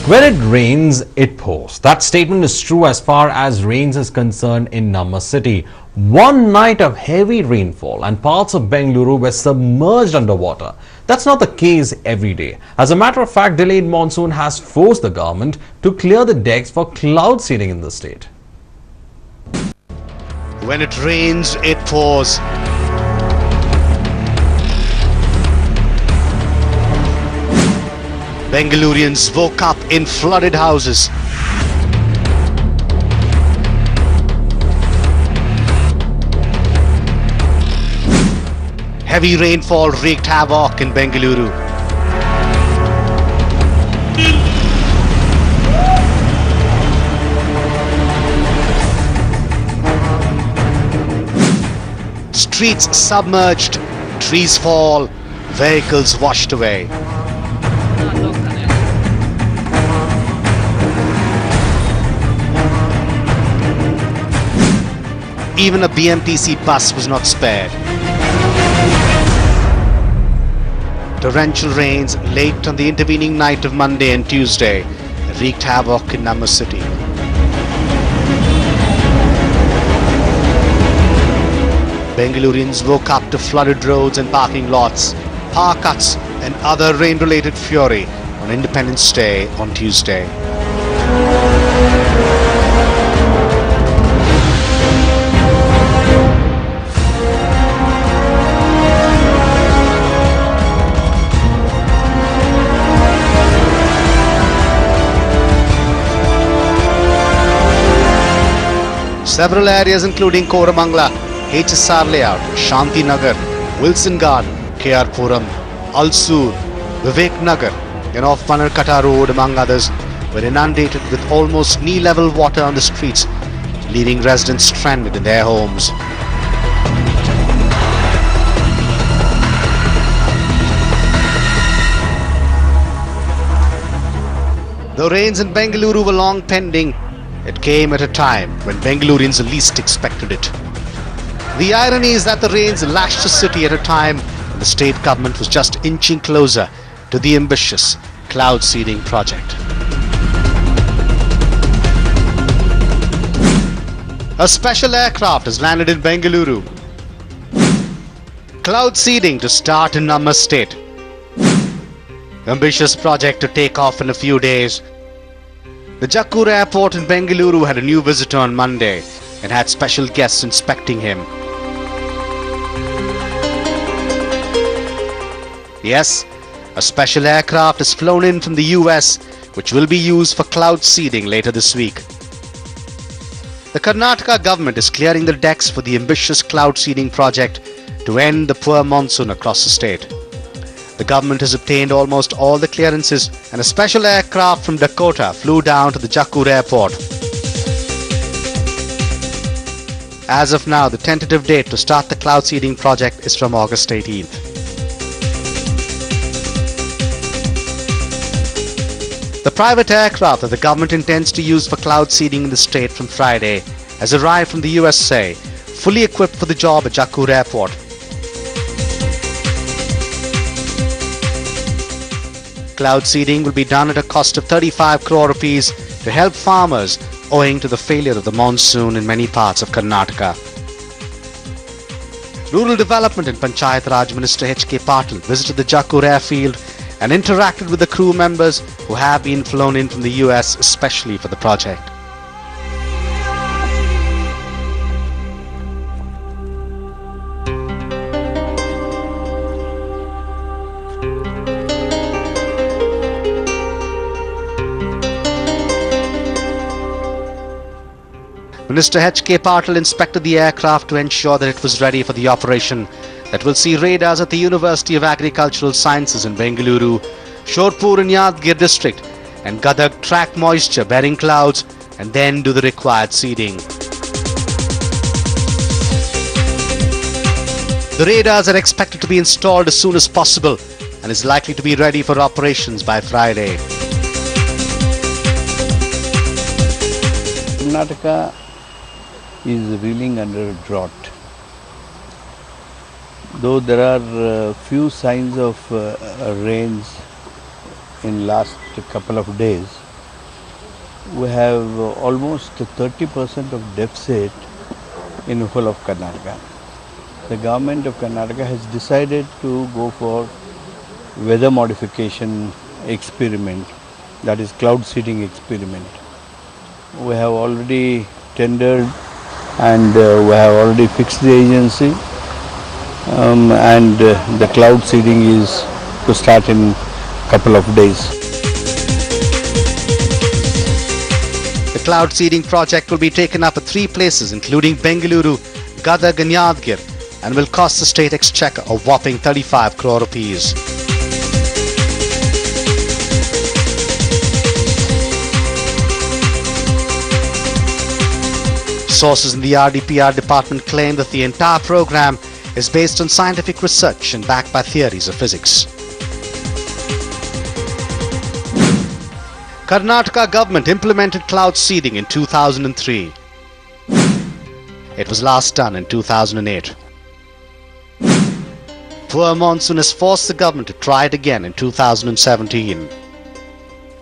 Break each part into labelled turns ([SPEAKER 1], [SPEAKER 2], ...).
[SPEAKER 1] When it rains, it pours. That statement is true as far as rains is concerned in Namma city. One night of heavy rainfall and parts of Bengaluru were submerged underwater. That's not the case every day. As a matter of fact, delayed monsoon has forced the government to clear the decks for cloud seeding in the state.
[SPEAKER 2] When it rains, it pours. Bengalurians woke up in flooded houses. Heavy rainfall wreaked havoc in Bengaluru. Streets submerged, trees fall, vehicles washed away. Even a BMTC bus was not spared. Torrential rains late on the intervening night of Monday and Tuesday wreaked havoc in Namma city. Bengalurians woke up to flooded roads and parking lots, power cuts and other rain-related fury on Independence Day on Tuesday. Several areas including Koramangala, HSR Layout, Shanti Nagar, Wilson Garden, KR Puram, Alsur, Vivek Nagar and off Banarkata Road among others were inundated with almost knee-level water on the streets, leaving residents stranded in their homes. Though rains in Bengaluru were long pending, it came at a time when Bengalurians least expected it. The irony is that the rains lashed the city at a time when the state government was just inching closer to the ambitious cloud seeding project. A special aircraft has landed in Bengaluru. Cloud seeding to start in Namma state. Ambitious project to take off in a few days. The Jakkur airport in Bengaluru had a new visitor on Monday and had special guests inspecting him. Yes, a special aircraft is flown in from the US which will be used for cloud seeding later this week. The Karnataka government is clearing the decks for the ambitious cloud seeding project to end the poor monsoon across the state. The government has obtained almost all the clearances and a special aircraft from Dakota flew down to the Jakkur airport. As of now, the tentative date to start the cloud seeding project is from August 18th. The private aircraft that the government intends to use for cloud seeding in the state from Friday has arrived from the USA, fully equipped for the job at Jakkur airport. Cloud seeding will be done at a cost of 35 crore rupees to help farmers owing to the failure of the monsoon in many parts of Karnataka. Rural Development and Panchayat Raj Minister H.K. Patil visited the Jakkur airfield and interacted with the crew members who have been flown in from the US especially for the project. Minister H.K. Patil inspected the aircraft to ensure that it was ready for the operation that will see radars at the University of Agricultural Sciences in Bengaluru, Shorpur in Yadgir district and Gadag track moisture bearing clouds and then do the required seeding. The radars are expected to be installed as soon as possible and is likely to be ready for operations by Friday.
[SPEAKER 3] Karnataka is reeling under a drought. Though there are few signs of rains in last couple of days, we have almost 30% of deficit in the whole of Karnataka. The government of Karnataka has decided to go for weather modification experiment, that is cloud seeding experiment. We have already tendered and we have already fixed the agency, and the cloud seeding is to start in couple of days.
[SPEAKER 2] The cloud seeding project will be taken up at 3 places including Bengaluru, Gadag and Yadgir, and will cost the state exchequer a whopping 35 crore rupees. Sources in the RDPR department claim that the entire program is based on scientific research and backed by theories of physics. Karnataka government implemented cloud seeding in 2003. It was last done in 2008. Poor monsoon has forced the government to try it again in 2017.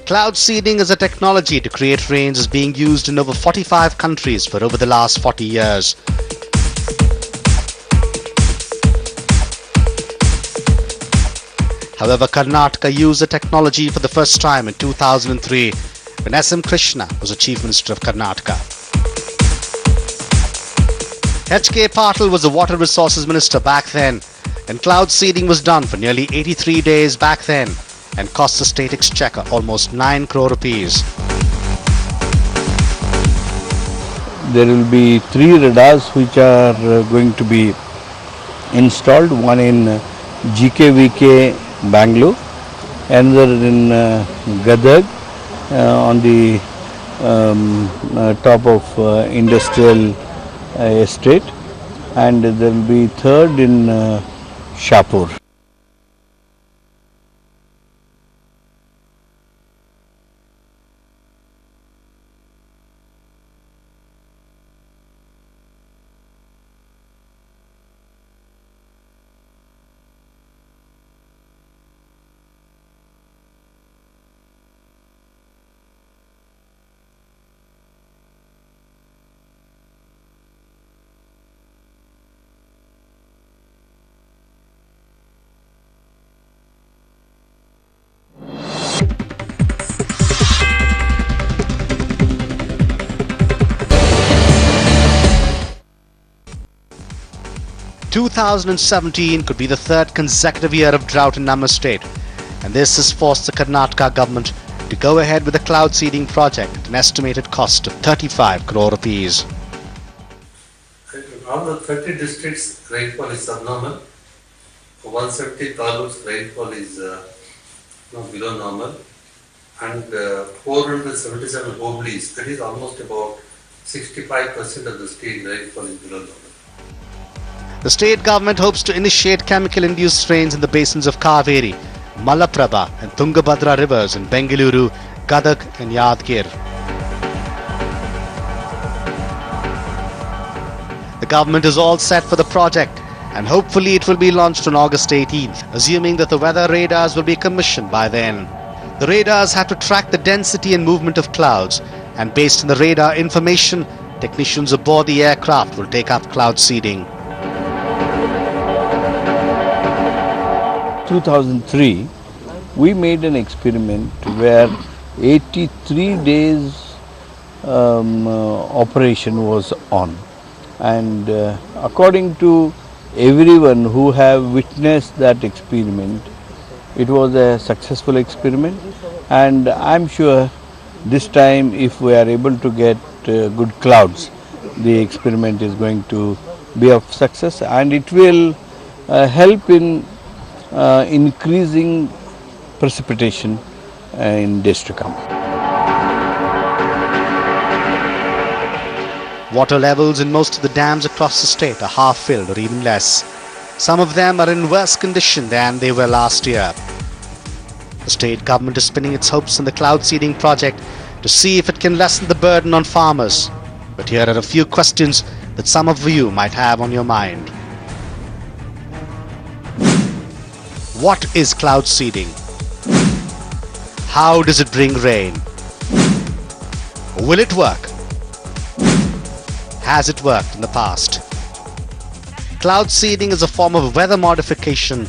[SPEAKER 2] Cloud seeding as a technology to create rains is being used in over 45 countries for over the last 40 years. However, Karnataka used the technology for the first time in 2003 when S.M. Krishna was the Chief Minister of Karnataka. H.K. Patil was the Water Resources Minister back then, and cloud seeding was done for nearly 83 days back then and cost the state exchequer almost 9 crore rupees.
[SPEAKER 3] There will be 3 radars which are going to be installed, one in GKVK Bangalore, another in Gadag on the top of industrial estate, and there will be third in Shapur.
[SPEAKER 2] "2017 could be the 3rd consecutive year of drought in Namma state, and this has forced the Karnataka government to go ahead with the cloud seeding project at an estimated cost of 35 crore rupees.
[SPEAKER 4] In all the 30 districts, rainfall is subnormal. For 170 taluks, rainfall is below normal, and 477 hoblis, that is almost about 65% of the state rainfall is below normal.
[SPEAKER 2] The state government hopes to initiate chemical-induced rains in the basins of Kaveri, Malaprabha and Tungabhadra rivers in Bengaluru, Gadag and Yadgir. The government is all set for the project, and hopefully it will be launched on August 18th, assuming that the weather radars will be commissioned by then. The radars have to track the density and movement of clouds, and based on the radar information, technicians aboard the aircraft will take up cloud seeding.
[SPEAKER 3] 2003, we made an experiment where 83 days operation was on, and according to everyone who have witnessed that experiment, it was a successful experiment, and I'm sure this time if we are able to get good clouds, the experiment is going to be of success, and it will help in increasing precipitation in days to come.
[SPEAKER 2] Water levels in most of the dams across the state are half filled or even less. Some of them are in worse condition than they were last year. The state government is spinning its hopes on the cloud seeding project to see if it can lessen the burden on farmers. But here are a few questions that some of you might have on your mind. What is cloud seeding? How does it bring rain? Will it work? Has it worked in the past? Cloud seeding is a form of weather modification,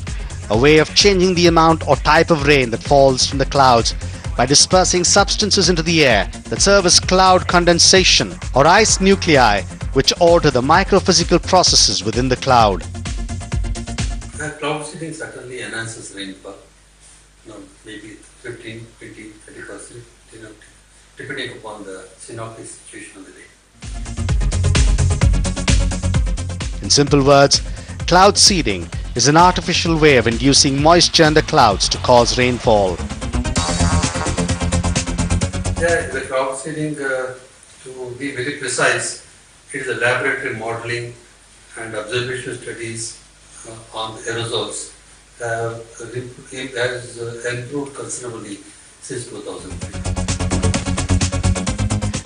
[SPEAKER 2] a way of changing the amount or type of rain that falls from the clouds by dispersing substances into the air that serve as cloud condensation or ice nuclei, which alter the microphysical processes within the cloud.
[SPEAKER 4] Cloud seeding certainly enhances rainfall, maybe 15, 20, 30%, depending upon the synoptic situation of the day.
[SPEAKER 2] In simple words, cloud seeding is an artificial way of inducing moisture in the clouds to cause rainfall.
[SPEAKER 4] Yeah, the cloud seeding, to be very precise, it is a laboratory modeling and observational studies on the aerosols has improved considerably since 2003.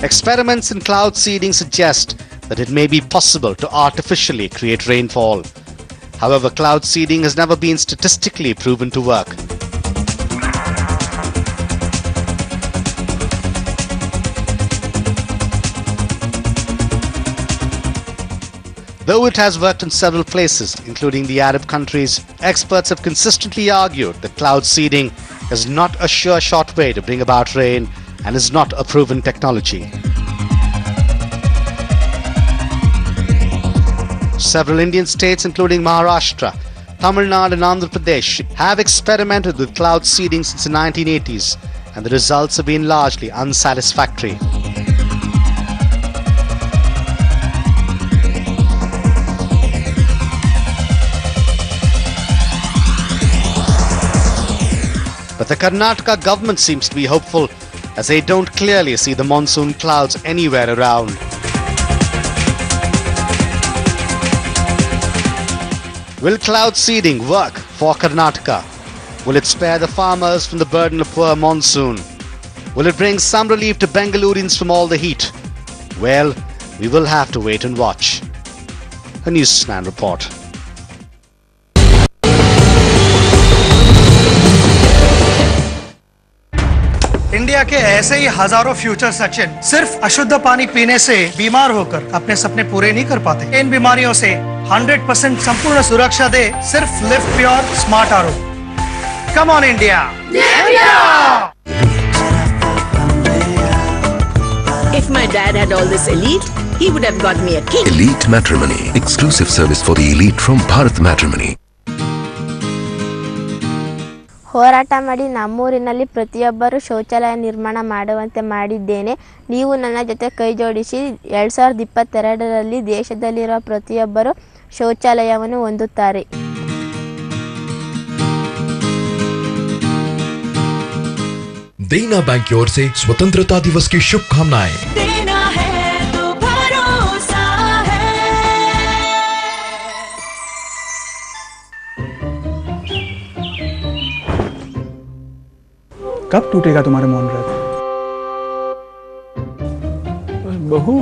[SPEAKER 2] Experiments in cloud seeding suggest that it may be possible to artificially create rainfall. However, cloud seeding has never been statistically proven to work. Though it has worked in several places, including the Arab countries, experts have consistently argued that cloud seeding is not a sure shot way to bring about rain and is not a proven technology. Several Indian states, including Maharashtra, Tamil Nadu and Andhra Pradesh, have experimented with cloud seeding since the 1980s, and the results have been largely unsatisfactory. But the Karnataka government seems to be hopeful, as they don't clearly see the monsoon clouds anywhere around. Will cloud seeding work for Karnataka? Will it spare the farmers from the burden of poor monsoon? Will it bring some relief to Bengalurians from all the heat? Well, we will have to wait and watch. A Newsman report.
[SPEAKER 5] India के ऐसे ही हजारों future Sachin सिर्फ अशुद्ध पानी पीने से बीमार होकर अपने सपने पूरे नहीं कर पाते। इन बीमारियों से 100% संपूर्ण सुरक्षा दे सिर्फ live pure smart RO. Come on India.
[SPEAKER 6] If my dad had all this elite, he would have got me a king.
[SPEAKER 7] Elite Matrimony, exclusive service for the elite from Bharat Matrimony.
[SPEAKER 8] ಹೋರಾಟ ಮಾಡಿ ನಮ್ಮೂರಿನಲ್ಲಿ ಪ್ರತಿಯೊಬ್ಬರು ಶೌಚಾಲಯ ನಿರ್ಮಾಣ ಮಾಡುವಂತೆ ಮಾಡಿದ್ದೇನೆ. ನೀವು ನನ್ನ ಜೊತೆ ಕೈ ಜೋಡಿಸಿ 2022ರಲ್ಲಿ ದೇಶದಲ್ಲಿರುವ ಪ್ರತಿಯೊಬ್ಬರು ಶೌಚಾಲಯವನ್ನು ಹೊಂದುತ್ತಾರೆ.
[SPEAKER 9] देना बैंक की ओर से स्वतंत्रता दिवस की शुभकामनाएं।
[SPEAKER 10] देना है तो भरोसा है।
[SPEAKER 11] कब टूटेगा तुम्हारा मौन व्रत?
[SPEAKER 3] बहू